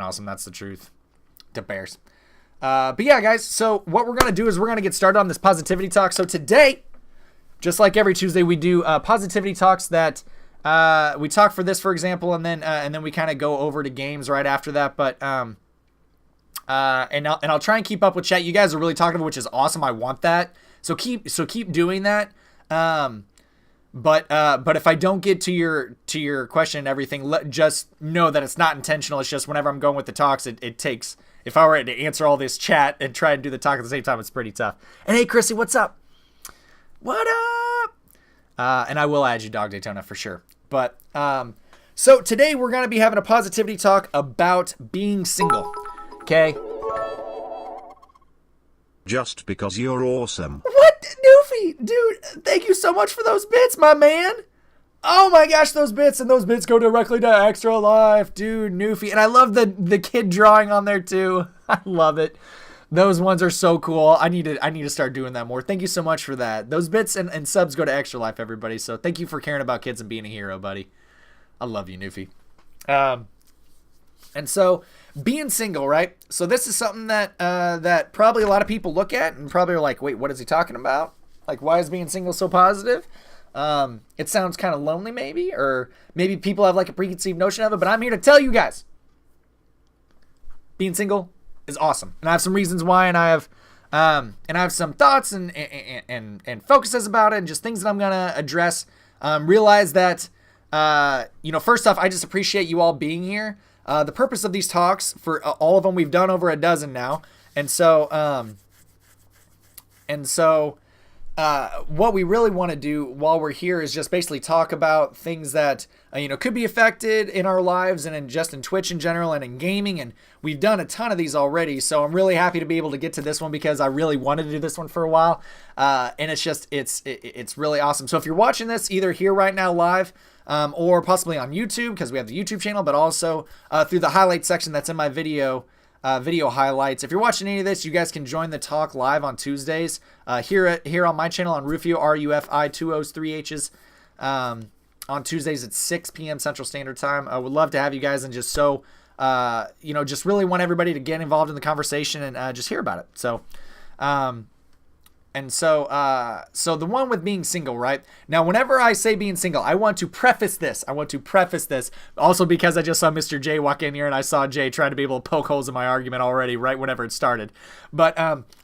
awesome. That's the truth. To bears. But yeah, guys. So what we're gonna do is we're gonna get started on this positivity talk. So today, just like every Tuesday, we do positivity talks that we talk for this, for example, and then we kind of go over to games right after that. But and I'll try and keep up with chat. You guys are really talkative, which is awesome. I want that. So keep doing that. But if I don't get to your question and everything, just know that it's not intentional. It's just whenever I'm going with the talks, it takes. If I were to answer all this chat and try and do the talk at the same time, it's pretty tough. And hey, Chrissy, what's up? What up? And I will add you, Dog Daytona, for sure. But so today we're gonna be having a positivity talk about being single. Okay. Just because you're awesome. What, Doofy? Dude, thank you so much for those bits, my man. Oh my gosh, those bits go directly to Extra Life, dude, Newfie. And I love the kid drawing on there too. I love it. Those ones are so cool. I need to start doing that more. Thank you so much for that. Those bits and subs go to Extra Life, everybody. So thank you for caring about kids and being a hero, buddy. I love you, Newfie. And so being single, right? So this is something that probably a lot of people look at and probably are like, wait, what is he talking about? Like, why is being single so positive? It sounds kind of lonely maybe, or maybe people have like a preconceived notion of it, but I'm here to tell you guys, being single is awesome. And I have some reasons why, and I have some thoughts and focuses about it, and just things that I'm going to address. Realize that, first off, I just appreciate you all being here. The purpose of these talks, for all of them, we've done over a dozen now. And so, what we really want to do while we're here is just basically talk about things that, could be affected in our lives and just in Twitch in general and in gaming. And we've done a ton of these already. So I'm really happy to be able to get to this one because I really wanted to do this one for a while. And it's really awesome. So if you're watching this either here right now live, or possibly on YouTube, because we have the YouTube channel, but also through the highlights section that's in my video highlights. If you're watching any of this, you guys can join the talk live on Tuesdays here on my channel on Rufio, RUFI, 2 O's, 3 H's. On Tuesdays at 6 p.m. Central Standard Time. I would love to have you guys and just just really want everybody to get involved in the conversation and just hear about it. So the one with being single, right? Now, whenever I say being single, I want to preface this. Also because I just saw Mr. J walk in here and I saw Jay trying to be able to poke holes in my argument already right whenever it started. But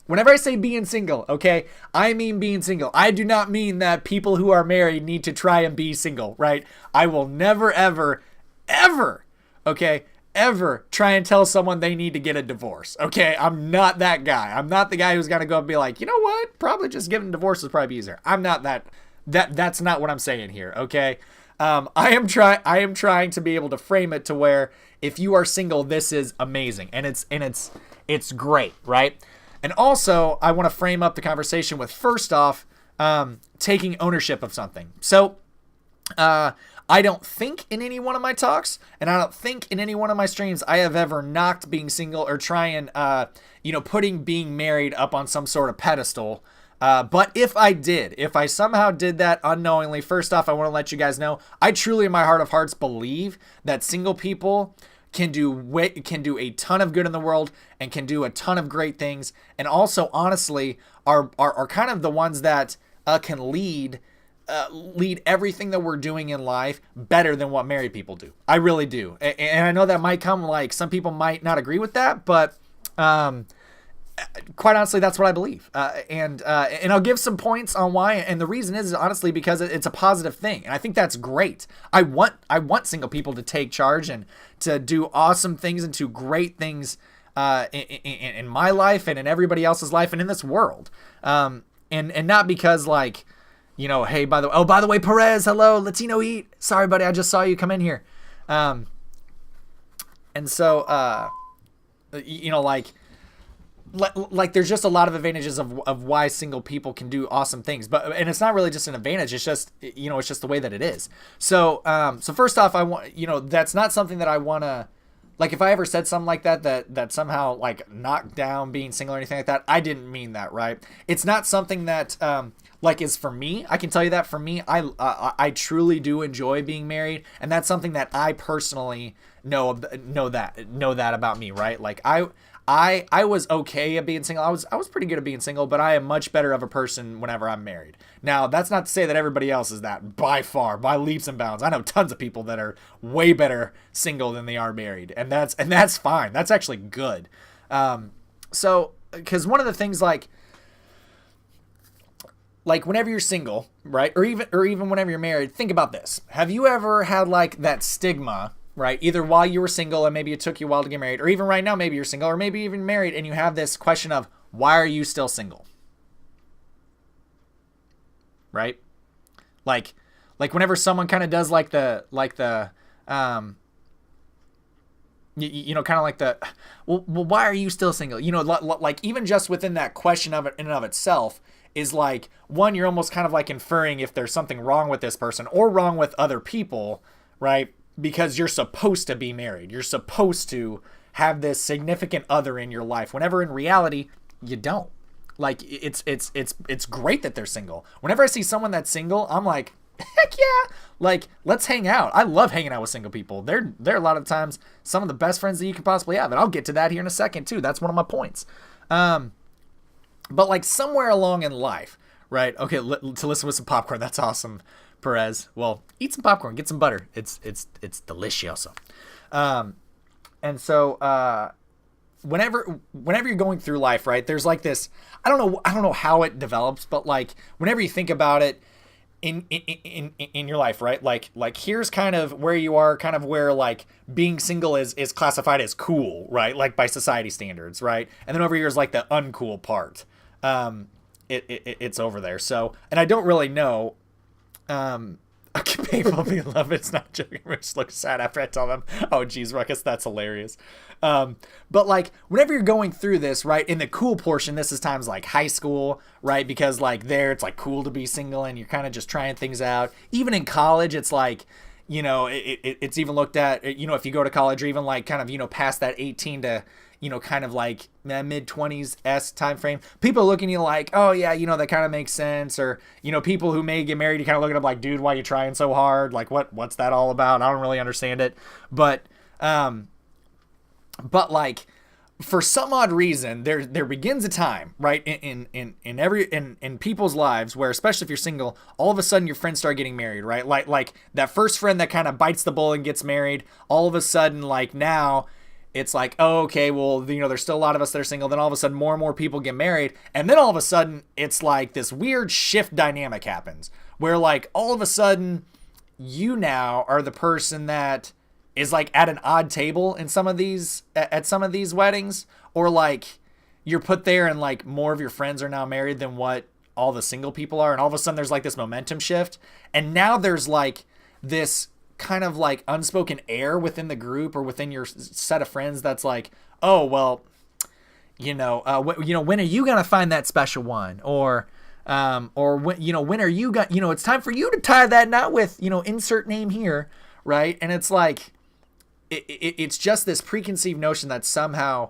whenever I say being single, okay, I mean being single. I do not mean that people who are married need to try and be single, right? I will never, ever, ever, okay, ever try and tell someone they need to get a divorce. Okay, I'm not that guy. I'm not the guy who's gonna go and be like, you know what? Probably just getting a divorce is probably easier. I'm not that. That's not what I'm saying here. Okay, I am trying to be able to frame it to where if you are single, this is amazing and it's great, right? And also, I want to frame up the conversation with first off, taking ownership of something. So, I don't think in any one of my talks, and I don't think in any one of my streams I have ever knocked being single or trying, putting being married up on some sort of pedestal. But if I somehow did that unknowingly, first off, I want to let you guys know, I truly in my heart of hearts believe that single people can do a ton of good in the world and can do a ton of great things. And also, honestly, are kind of the ones that can lead everything that we're doing in life better than what married people do. I really do. And I know that might come like some people might not agree with that, but quite honestly, that's what I believe. And I'll give some points on why. And the reason is honestly because it's a positive thing. And I think that's great. I want single people to take charge and to do awesome things and do great things in my life and in everybody else's life and in this world. And not because like, hey, by the way, Perez, hello, Latino Eat. Sorry, buddy, I just saw you come in here. And so, like there's just a lot of advantages of why single people can do awesome things, and it's not really just an advantage. It's just, it's just the way that it is. So, so first off, I want, that's not something that I want to, like, if I ever said something like that somehow like knocked down being single or anything like that, I didn't mean that, right? It's not something that, like is for me. I can tell you that for me, I truly do enjoy being married, and that's something that I personally know that about me, right? Like I was okay at being single. I was pretty good at being single, but I am much better of a person whenever I'm married. Now, that's not to say that everybody else is that by far, by leaps and bounds. I know tons of people that are way better single than they are married, and that's fine. That's actually good. So, because one of the things like whenever you're single, right, or even whenever you're married, think about this. Have you ever had like that stigma, right? Either while you were single and maybe it took you a while to get married, or even right now maybe you're single, or maybe even married, and you have this question of why are you still single? Right? Like whenever someone kind of does like the you know, kind of like the, well, why are you still single? You know, like even just within that question of it in and of itself is like, one, you're almost kind of like inferring if there's something wrong with this person or wrong with other people, right? Because you're supposed to be married. You're supposed to have this significant other in your life. Whenever in reality, you don't. Like it's great that they're single. Whenever I see someone that's single, I'm like, heck yeah, like let's hang out. I love hanging out with single people. They're a lot of times some of the best friends that you can possibly have, and I'll get to that here in a second too. That's one of my points. But like somewhere along in life, right? Okay, to listen with some popcorn. That's awesome, Perez. Well, eat some popcorn, get some butter. It's delicioso. And so whenever you're going through life, right? There's like this. I don't know how it develops, but like whenever you think about it. In your life, right? Like here's kind of where you are, kind of where like being single is classified as cool, right? Like by society standards, right? And then over here is like the uncool part. It's over there. So, and I don't really know. Okay, people be love it's not joking. I just look sad after I tell them, oh geez, Ruckus, that's hilarious. But like whenever you're going through this, right, in the cool portion, this is times like high school, right? Because like there it's like cool to be single and you're kind of just trying things out. Even in college, it's like, you know, it's even looked at, you know, if you go to college or even like kind of, you know, past that 18 to, you know, kind of like mid 20s time frame, people looking at you like, oh yeah, you know, that kind of makes sense. Or, you know, people who may get married, you kind of look at them like, dude, why are you trying so hard? Like what's that all about? I don't really understand it. But like for some odd reason, there begins a time, right, in people's lives where, especially if you're single, all of a sudden your friends start getting married, right? Like that first friend that kind of bites the bullet and gets married, all of a sudden, like now it's like, oh, okay, well, you know, there's still a lot of us that are single. Then all of a sudden more and more people get married. And then all of a sudden it's like this weird shift dynamic happens where like all of a sudden you now are the person that is like at an odd table in some of these weddings, or like you're put there and like more of your friends are now married than what all the single people are. And all of a sudden there's like this momentum shift. And now there's like this kind of like unspoken air within the group or within your set of friends that's like, oh, well, you know, when are you going to find that special one? Or when, you know, when are you going, you know, it's time for you to tie that knot with, you know, insert name here. Right. And it's like, it's just this preconceived notion that somehow,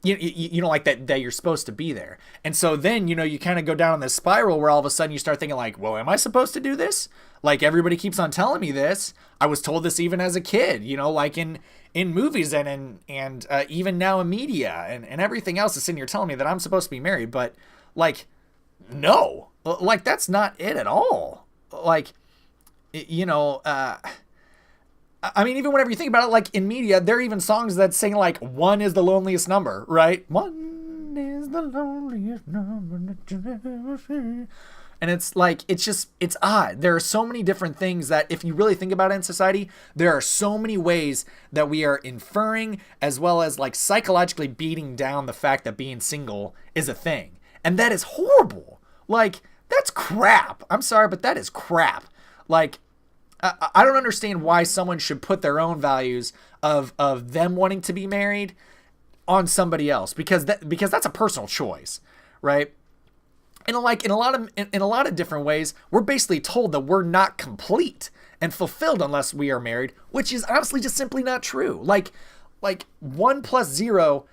you know, like that you're supposed to be there. And so then, you know, you kind of go down on this spiral where all of a sudden you start thinking like, well, am I supposed to do this? Like everybody keeps on telling me this. I was told this even as a kid, you know, like in movies and even now in media and everything else is sitting here telling me that I'm supposed to be married. But like, no, like that's not it at all. Like, you know, I mean, even whenever you think about it, like in media, there are even songs that sing like one is the loneliest number, right? One is the loneliest number that you've ever seen. And it's like, it's odd. There are so many different things that if you really think about it in society, there are so many ways that we are inferring as well as like psychologically beating down the fact that being single is a thing. And that is horrible. Like, that's crap. I'm sorry, but that is crap. Like, I don't understand why someone should put their own values of them wanting to be married on somebody else, because that's a personal choice, right? And like in a lot of different ways, we're basically told that we're not complete and fulfilled unless we are married, which is honestly just simply not true. Like 1 + 0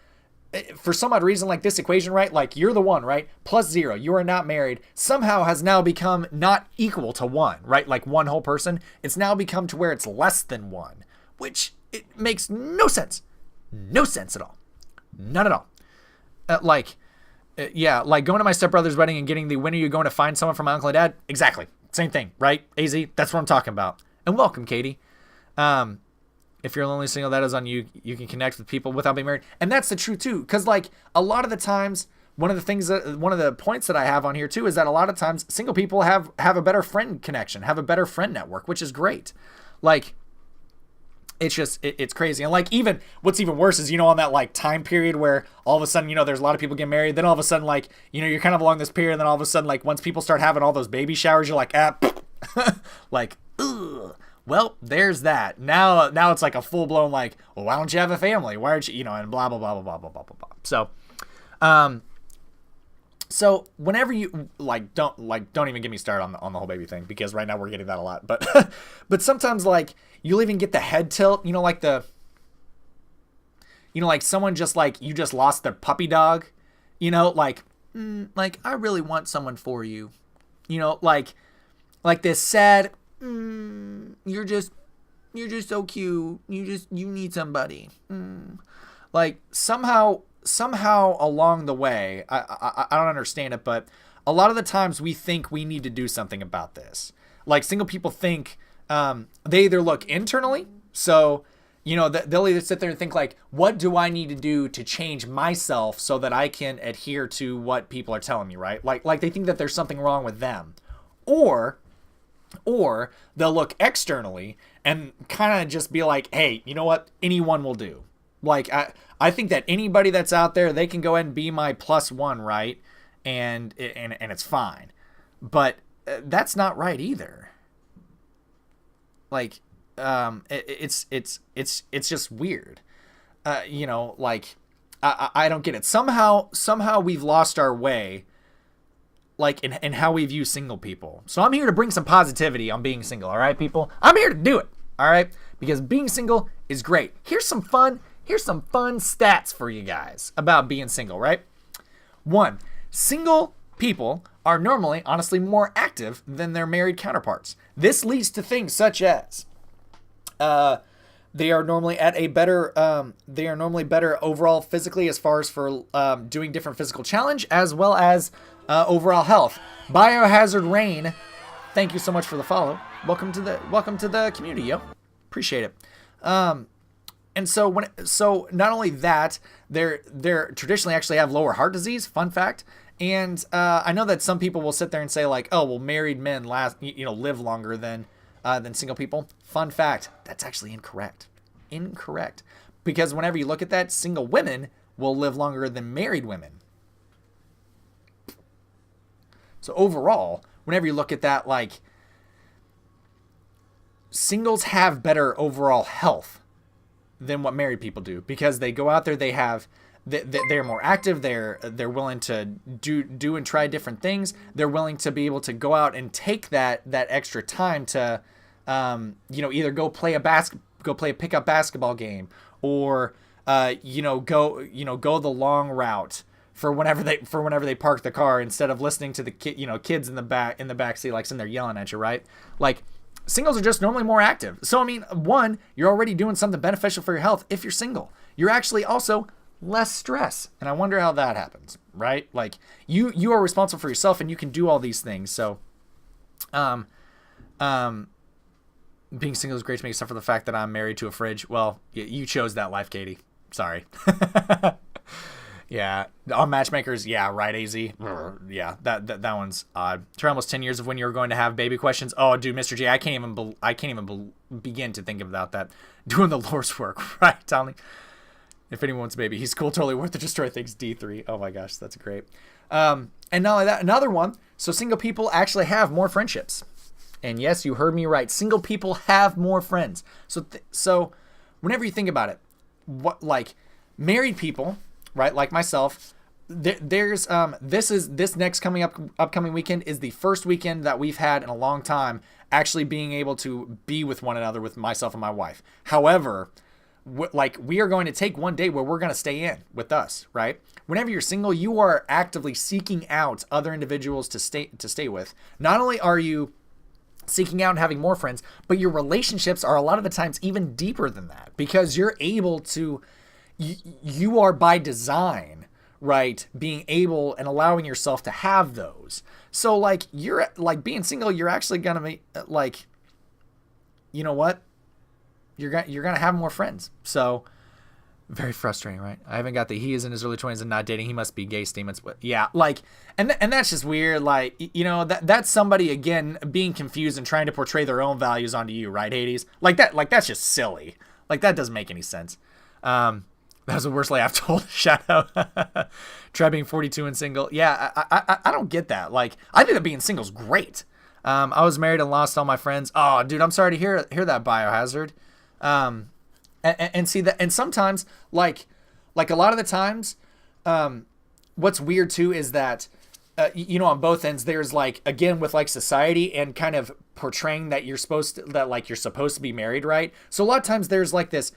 for some odd reason, like this equation, right? Like you're the one, right? Plus 0, you are not married, somehow has now become not equal to 1, right? Like one whole person. It's now become to where it's less than 1, which it makes no sense. No sense at all. None at all. Yeah, like going to my stepbrother's wedding and getting the when are you going to find someone from my uncle and dad? Exactly. Same thing, right? AZ, that's what I'm talking about. And welcome, Katie. If you're lonely single, that is on you. You can connect with people without being married. And that's the truth too. Because like a lot of the times, one of the points that I have on here too is that a lot of times single people have a better friend connection, have a better friend network, which is great. Like it's just, it's crazy. And like even what's even worse is, on that like time period where all of a sudden, there's a lot of people getting married. Then all of a sudden, like, you're kind of along this period. And then all of a sudden, like once people start having all those baby showers, you're like, like, ugh. Well, there's that. Now it's like a full blown like, well, why don't you have a family? Why aren't you, and blah, blah, blah, blah, blah, blah, blah, blah. So whenever you don't even get me started on the whole baby thing, because right now we're getting that a lot, but, but sometimes like you'll even get the head tilt, like like someone just like, you just lost their puppy dog, like I really want someone for you, like this sad, you're just so cute. You need somebody. Like somehow along the way, I don't understand it, but a lot of the times we think we need to do something about this. Like single people think, they either look internally. So, they'll either sit there and think like, what do I need to do to change myself so that I can adhere to what people are telling me, right? Like they think that there's something wrong with them, or they'll look externally and kind of just be like, hey, you know what? Anyone will do. Like, I think that anybody that's out there, they can go ahead and be my +1, right? And it's fine. But that's not right either. Like, it's just weird. Like, I don't get it. Somehow we've lost our way, like in how we view single people. So I'm here to bring some positivity on being single, all right, people? I'm here to do it, all right? Because being single is great. Here's some fun stats for you guys about being single, right? 1, single people are normally, honestly, more active than their married counterparts. This leads to things such as they are normally better overall physically as far as for doing different physical challenge, as well as overall health. Biohazard Rain, thank you so much for the follow. Welcome to the community, yo. Appreciate it. And so not only that, they're traditionally actually have lower heart disease. Fun fact. And I know that some people will sit there and say like, oh, well, married men live longer than single people. Fun fact. That's actually incorrect. Because whenever you look at that, single women will live longer than married women. So overall, whenever you look at that, like, singles have better overall health than what married people do, because they go out there, they're more active, they're willing to do and try different things. They're willing to be able to go out and take that extra time to either go play a pickup basketball game, or go the long route for whenever they park the car, instead of listening to the kids in the back seat, like sitting there yelling at you, right? Like, singles are just normally more active. So I mean, 1, you're already doing something beneficial for your health. If you're single, you're actually also less stress, and I wonder how that happens, right? Like you are responsible for yourself, and you can do all these things. So being single is great to me, except for the fact that I'm married to a fridge. Well, you chose that life, Katie. Sorry. Yeah, on matchmakers, yeah, right, AZ. Yeah, that one's odd. Try almost 10 years of when you were going to have baby questions. Oh, dude, Mr. J, I can't even begin to think about that. Doing the Lord's work, right, Tommy? If anyone wants a baby, he's cool, totally worth it. Destroy things, D3. Oh my gosh, that's great. And not only that, another one. So single people actually have more friendships. And yes, you heard me right. Single people have more friends. So whenever you think about it, what, like, married people, right, like myself, there's this next upcoming weekend is the first weekend that we've had in a long time actually being able to be with one another, with myself and my wife. However, like we are going to take one day where we're going to stay in with us, right? Whenever you're single, you are actively seeking out other individuals to stay with. Not only are you seeking out and having more friends, but your relationships are a lot of the times even deeper than that, because you're able to, you are by design, right, being able and allowing yourself to have those. So like you're like being single, you're actually gonna be like, you know what, you're gonna have more friends. So very frustrating, right? I haven't got the he is in his early 20s and not dating, he must be gay statements. But yeah, like, and that's just weird. Like, you know, that's somebody again being confused and trying to portray their own values onto you, right, Hades? Like that's just silly. Like that doesn't make any sense. That was the worst lie I've told. Shout out. Try being 42 and single. Yeah, I don't get that. Like, I think that being single is great. I was married and lost all my friends. Oh, dude, I'm sorry to hear that, Biohazard. And see that, and sometimes like a lot of the times, what's weird too is that, you know, on both ends, there's like, again, with like society and kind of portraying that you're supposed to be married, right? So a lot of times there's like this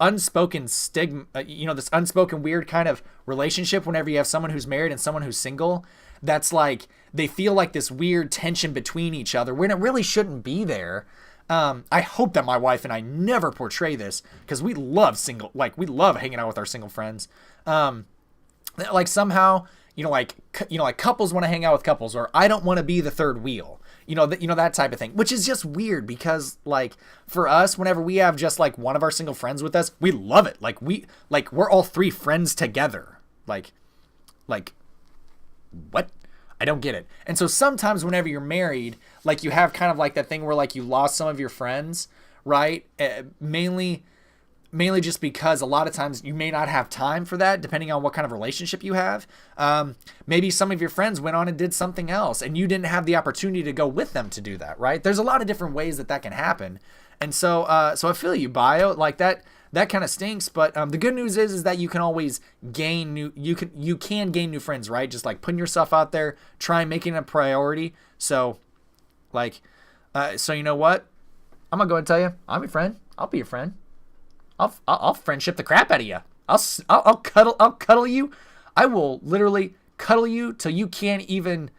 unspoken stigma, you know, this unspoken weird kind of relationship whenever you have someone who's married and someone who's single. That's like, they feel like this weird tension between each other when it really shouldn't be there. I hope that my wife and I never portray this, because we love hanging out with our single friends. Like somehow, like couples want to hang out with couples, or I don't want to be the third wheel, that type of thing, which is just weird because like for us, whenever we have just like one of our single friends with us, we love it. Like we're all three friends together. Like what? I don't get it. And so sometimes whenever you're married, like you have kind of like that thing where like you lost some of your friends, right? Mainly just because a lot of times you may not have time for that, depending on what kind of relationship you have. Maybe some of your friends went on and did something else and you didn't have the opportunity to go with them to do that, right? There's a lot of different ways that can happen. And so I feel you, Bio, like that kind of stinks, but the good news is that you can always gain you can gain new friends, right? Just like putting yourself out there, try making it a priority. So so you know what? I'm gonna go ahead and tell you, I'm your friend. I'll be your friend. I'll friendship the crap out of you. I'll cuddle you. I will literally cuddle you till you can't even.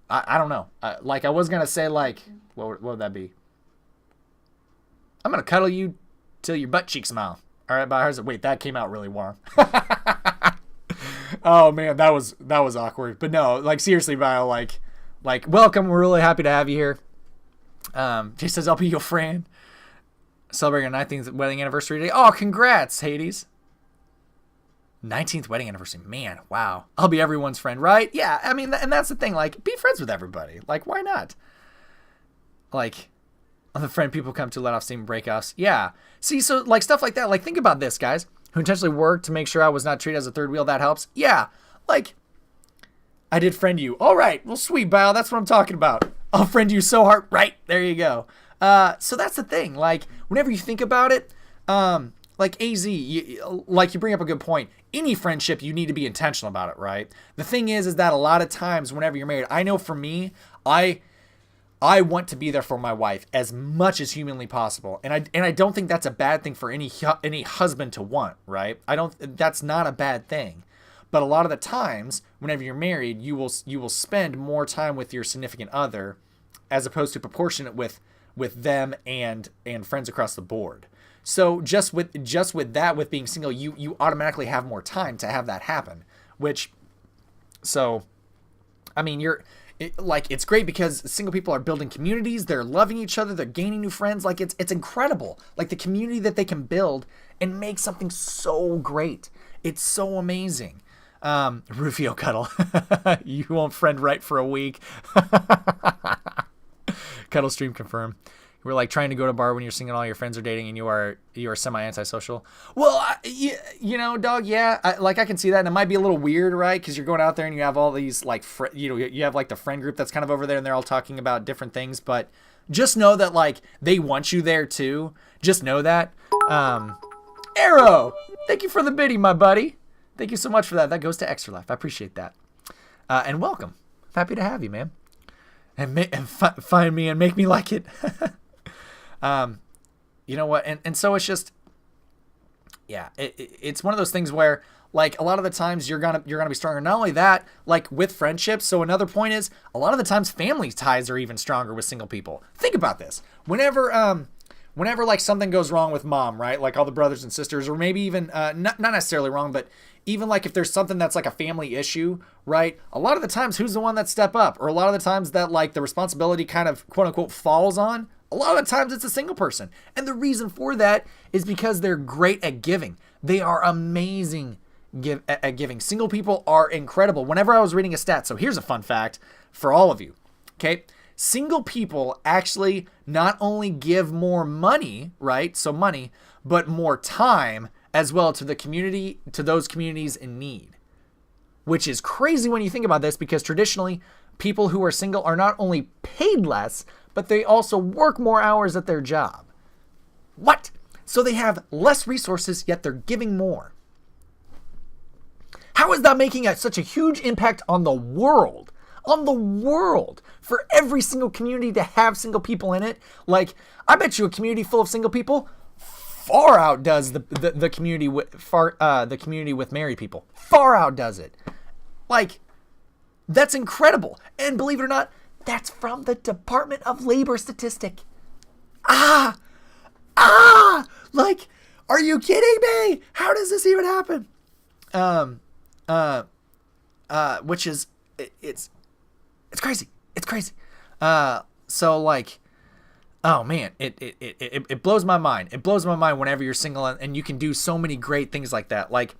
I don't know. Like I was gonna say, like what would that be? I'm gonna cuddle you till your butt cheeks smile. All right, Biohazard. Wait, that came out really warm. Oh man, that was awkward. But no, like seriously, Bio, like welcome. We're really happy to have you here. Jay says I'll be your friend. Celebrating a 19th wedding anniversary today. Oh, congrats, Hades. 19th wedding anniversary. Man, wow. I'll be everyone's friend, right? Yeah, I mean, and that's the thing. Like, be friends with everybody. Like, why not? Like, I'm the friend people come to let off steam and breakups. Yeah. See, so, like, stuff like that. Like, think about this, guys. Who intentionally worked to make sure I was not treated as a third wheel. That helps. Yeah. Like, I did friend you. All right. Well, sweet, Bio. That's what I'm talking about. I'll friend you so hard. Right. There you go. So that's the thing. Like, whenever you think about it, like AZ, you bring up a good point. Any friendship, you need to be intentional about it, right? The thing is that a lot of times whenever you're married, I know for me, I want to be there for my wife as much as humanly possible. And I don't think that's a bad thing for any husband to want, right? That's not a bad thing. But a lot of the times, whenever you're married, you will spend more time with your significant other as opposed to proportionate with them and friends across the board. So just with that, with being single, you automatically have more time to have that happen, I mean, it's great because single people are building communities, they're loving each other, they're gaining new friends. Like it's incredible. Like the community that they can build and make something so great. It's so amazing. Rufio cuddle. You won't friend right for a week. Cuddle stream confirmed. We're like trying to go to a bar when you're single, all your friends are dating, and you are semi-antisocial. Well, dog. Yeah, I can see that, and it might be a little weird, right? Because you're going out there and you have all these like, you have like the friend group that's kind of over there, and they're all talking about different things. But just know that like they want you there too. Just know that. Arrow, thank you for the biddy, my buddy. Thank you so much for that. That goes to Extra Life. I appreciate that. And welcome. Happy to have you, man. And find me and make me like it. You know what? And so it's just, Yeah, it's one of those things where, like, a lot of the times you're gonna be stronger. Not only that, like with friendships. So another point is, a lot of the times family ties are even stronger with single people. Think about this. Whenever like something goes wrong with mom, right? Like all the brothers and sisters, or maybe even not necessarily wrong, but even like if there's something that's like a family issue, right? A lot of the times, who's the one that step up, or a lot of the times that like the responsibility kind of quote unquote falls on. A lot of the times it's a single person. And the reason for that is because they're great at giving. They are amazing at giving. Single people are incredible. Whenever I was reading a stat, so here's a fun fact for all of you, okay? Single people actually not only give more money, right? So money, but more time as well to the community, to those communities in need. Which is crazy when you think about this, because traditionally people who are single are not only paid less, but they also work more hours at their job. What? So they have less resources, yet they're giving more. How is that making such a huge impact on the world? On the world, for every single community to have single people in it. Like, I bet you a community full of single people far outdoes the community with married people. Far outdoes it. Like, that's incredible. And believe it or not, that's from the Department of Labor statistic. Like, are you kidding me? How does this even happen? Which is, it's crazy. It's crazy. So like, oh man, it blows my mind. It blows my mind whenever you're single and you can do so many great things like that. Like,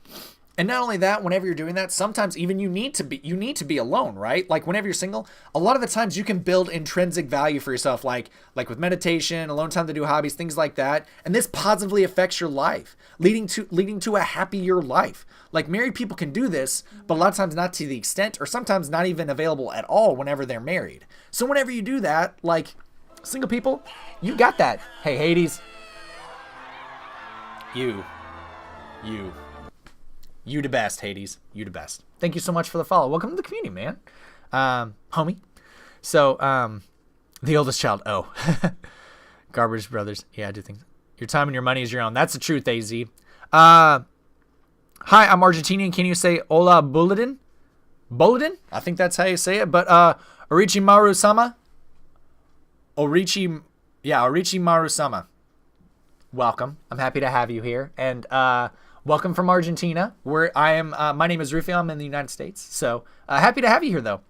and not only that, whenever you're doing that, sometimes even you need to be alone, right? Like whenever you're single, a lot of the times you can build intrinsic value for yourself, like with meditation, alone time to do hobbies, things like that. And this positively affects your life, leading to a happier life. Like married people can do this, but a lot of times not to the extent, or sometimes not even available at all whenever they're married. So whenever you do that, like single people, you got that. Hey, Hades. You the best, Hades. You the best. Thank you so much for the follow. Welcome to the community, man. Homie. So, the oldest child. Oh. Garbage Brothers. Yeah, I do think. Your time and your money is your own. That's the truth, AZ. Hi, I'm Argentinian. Can you say Hola Bulletin? Bulletin? I think that's how you say it. But, Orichimaru-sama? Orichimaru-sama. Welcome. I'm happy to have you here. And, welcome from Argentina, where I am. My name is Rufio. I'm in the United States. So happy to have you here, though.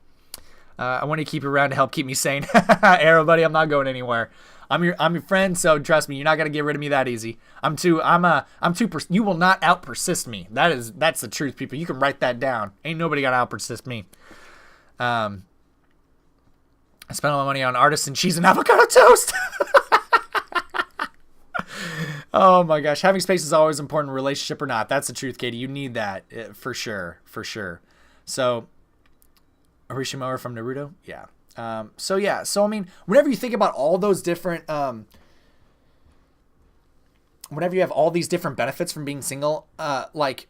I want to keep you around to help keep me sane. Arrow, buddy, I'm not going anywhere. I'm your friend, so trust me, you're not gonna get rid of me that easy. You will not out persist me. That's the truth, people. You can write that down. Ain't nobody gonna out persist me. I spent all my money on artisan cheese and avocado toast. Oh my gosh, having space is always important, relationship or not. That's the truth, Katie. You need that for sure. So, Orochimaru from Naruto, yeah. So I mean, whenever you think about all those different, whenever you have all these different benefits from being single, think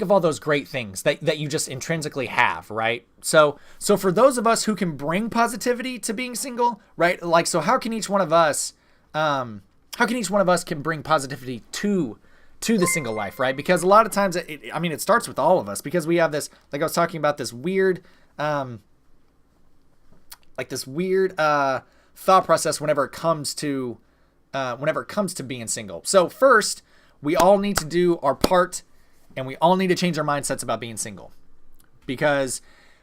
of all those great things that you just intrinsically have, right? So for those of us who can bring positivity to being single, right? Like, so how can each one of us can bring positivity to the single life, right? Because a lot of times, it starts with all of us, because we have this, like I was talking about, this weird, thought process whenever it comes to being single. So first, we all need to do our part, and we all need to change our mindsets about being single, because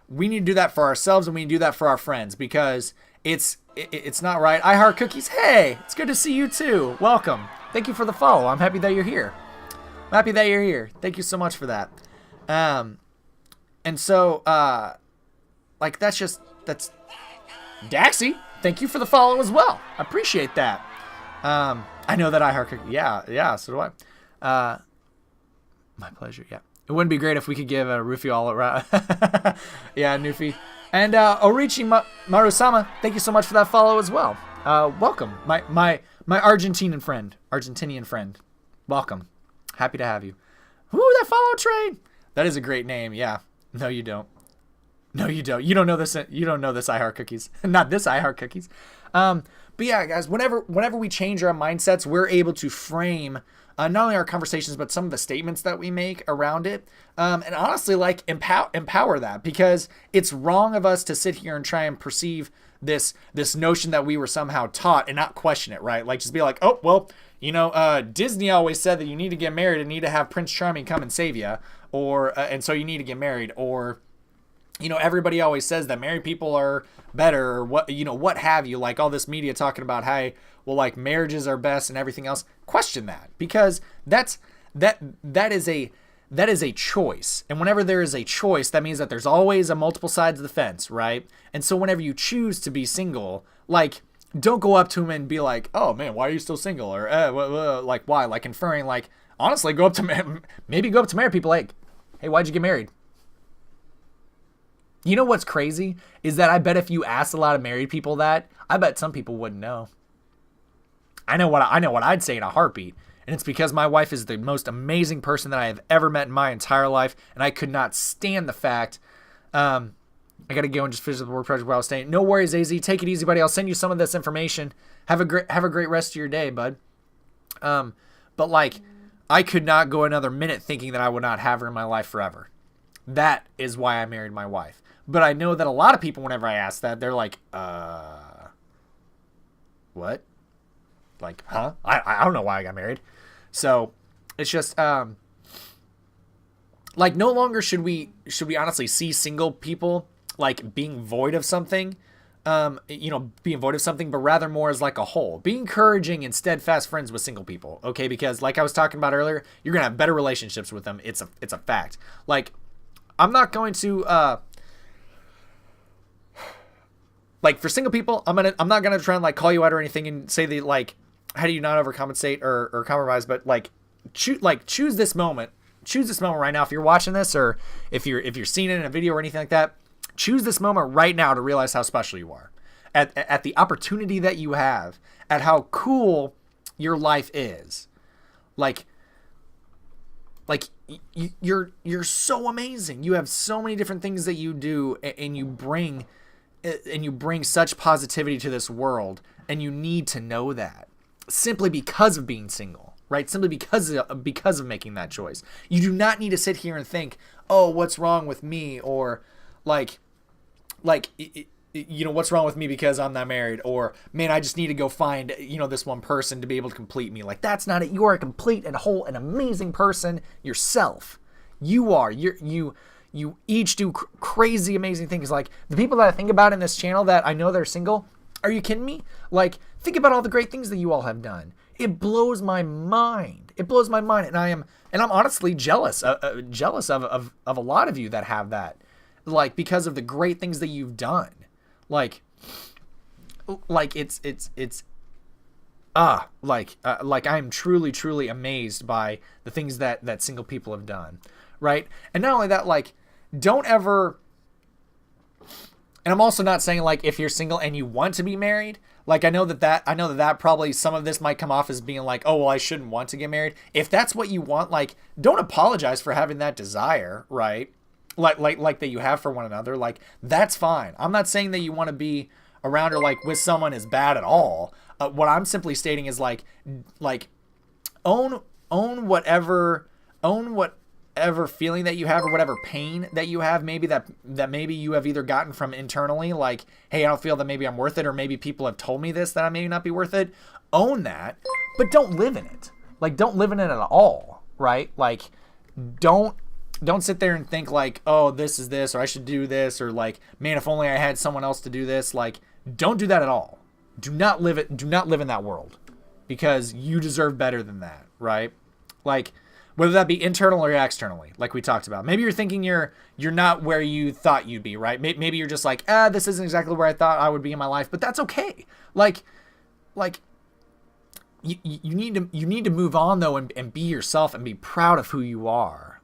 we need to do that for ourselves, and we need to do that for our friends, because it's not right. I heart cookies. Hey, it's good to see you too. Welcome. Thank you for the follow. I'm happy that you're here. Thank you so much for that. And so, that's Daxie. Thank you for the follow as well. I appreciate that. I know that I heart cookies. Yeah. So do I. My pleasure. Yeah. It wouldn't be great if we could give Rufio all around. Yeah, Nufi. And Orichi Marusama, thank you so much for that follow as well. Welcome, my Argentinian friend. Welcome. Happy to have you. Ooh, that follow train. That is a great name. Yeah. No, you don't. You don't know this. You don't know this I Heart Cookies. Not this I Heart Cookies. But But yeah, guys, whenever we change our mindsets, we're able to frame not only our conversations, but some of the statements that we make around it. And honestly, like empower that, because it's wrong of us to sit here and try and perceive this notion that we were somehow taught and not question it, right? Like just be like, oh, well, Disney always said that you need to get married and need to have Prince Charming come and save you, or and so you need to get married, or everybody always says that married people are better, or what have you, like all this media talking about how, well, like marriages are best and everything else. Question that, because that is a choice. And whenever there is a choice, that means that there's always a multiple sides of the fence, right? And so whenever you choose to be single, like, don't go up to him and be like, oh man, why are you still single? Or like, why? Like inferring, like, honestly, go up to married people, like, hey, why'd you get married? You know what's crazy is that I bet if you asked a lot of married people that, I bet some people wouldn't know. I know what I'd say in a heartbeat, and it's because my wife is the most amazing person that I have ever met in my entire life, and I could not stand the fact. I got to go and just finish the work project where I was staying. No worries, AZ. Take it easy, buddy. I'll send you some of this information. Have a great rest of your day, bud. But like, I could not go another minute thinking that I would not have her in my life forever. That is why I married my wife. But I know that a lot of people, whenever I ask that, they're like, what? Like, huh? I don't know why I got married. So it's just, like, no longer should we honestly see single people like being void of something, being void of something, but rather more as like a whole. Be encouraging and steadfast friends with single people, okay? Because like I was talking about earlier, you're gonna have better relationships with them. It's a fact. Like, I'm not going to like, for single people, I'm not gonna try and like call you out or anything and say that, like, how do you not overcompensate or compromise, but like choose this moment right now. If you're watching this, or if you're seeing it in a video or anything like that, choose this moment right now to realize how special you are, at the opportunity that you have, at how cool your life is. Like you're so amazing. You have so many different things that you do, and you bring such positivity to this world, and you need to know that simply because of being single, right? Simply because of making that choice. You do not need to sit here and think, oh, what's wrong with me? Or what's wrong with me because I'm not married? Or, man, I just need to go find, this one person to be able to complete me. Like, that's not it. You are a complete and whole and amazing person yourself. You are. You each do crazy, amazing things. Like, the people that I think about in this channel that I know they're single, are you kidding me? Like, think about all the great things that you all have done. It blows my mind. It blows my mind, and I'm honestly jealous of a lot of you that have that, like, because of the great things that you've done. Like I'm truly amazed by the things that single people have done, right? And not only that, like, don't ever. And I'm also not saying, like, if you're single and you want to be married, like, I know that probably some of this might come off as being like, oh, well, I shouldn't want to get married. If that's what you want, like, don't apologize for having that desire, right? Like that you have for one another. Like, that's fine. I'm not saying that you want to be around or like with someone is bad at all. What I'm simply stating is like own whatever feeling that you have, or whatever pain that you have, maybe that maybe you have either gotten from internally, like, hey, I don't feel that maybe I'm worth it, or maybe people have told me this, that I may not be worth it. Own that, but don't live in it. Like, don't live in it at all, right? Like, don't sit there and think like, oh, this is this, or I should do this, or like, man, if only I had someone else to do this. Like, don't do that at all. Do not live in that world, because you deserve better than that, right? Like, whether that be internal or externally, like we talked about. Maybe you're thinking you're not where you thought you'd be, right? Maybe you're just like, this isn't exactly where I thought I would be in my life, but that's okay. Like you need to move on though, and be yourself and be proud of who you are.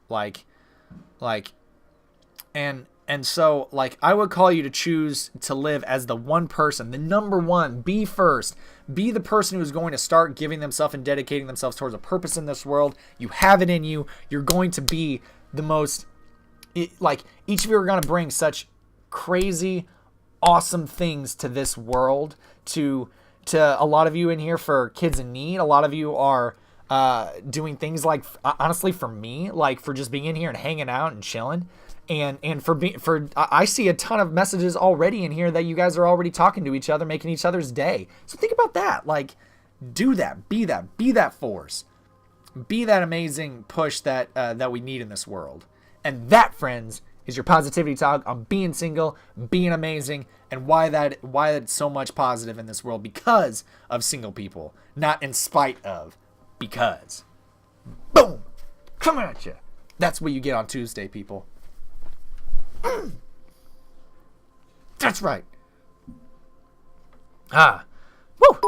And so, like, I would call you to choose to live as the one person, the number one. Be first. Be the person who's going to start giving themselves and dedicating themselves towards a purpose in this world. You have it in you. You're going to be the most, like, each of you are going to bring such crazy, awesome things to this world, to to a lot of you in here for kids in need. A lot of you are doing things like, honestly, for me, like for just being in here and hanging out and chilling. And I see a ton of messages already in here that you guys are already talking to each other, making each other's day. So think about that. Like, do that. Be that force. Be that amazing push that we need in this world. And that, friends, is your positivity talk on being single, being amazing, and why it's so much positive in this world because of single people, not in spite of, because. Boom! Coming at you. That's what you get on Tuesday, people. That's right. Woo!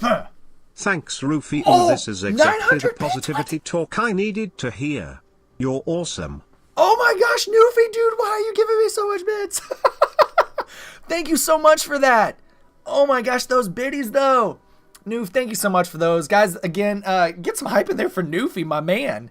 Huh. Thanks, Rufy. Oh, This is exactly the 900 positivity talk I needed to hear. You're awesome. Oh my gosh, Newfie, dude, why are you giving me so much bits? Thank you so much for that. Oh my gosh, those biddies, though. Noof, thank you so much for those. Guys, again, get some hype in there for Newfie, my man.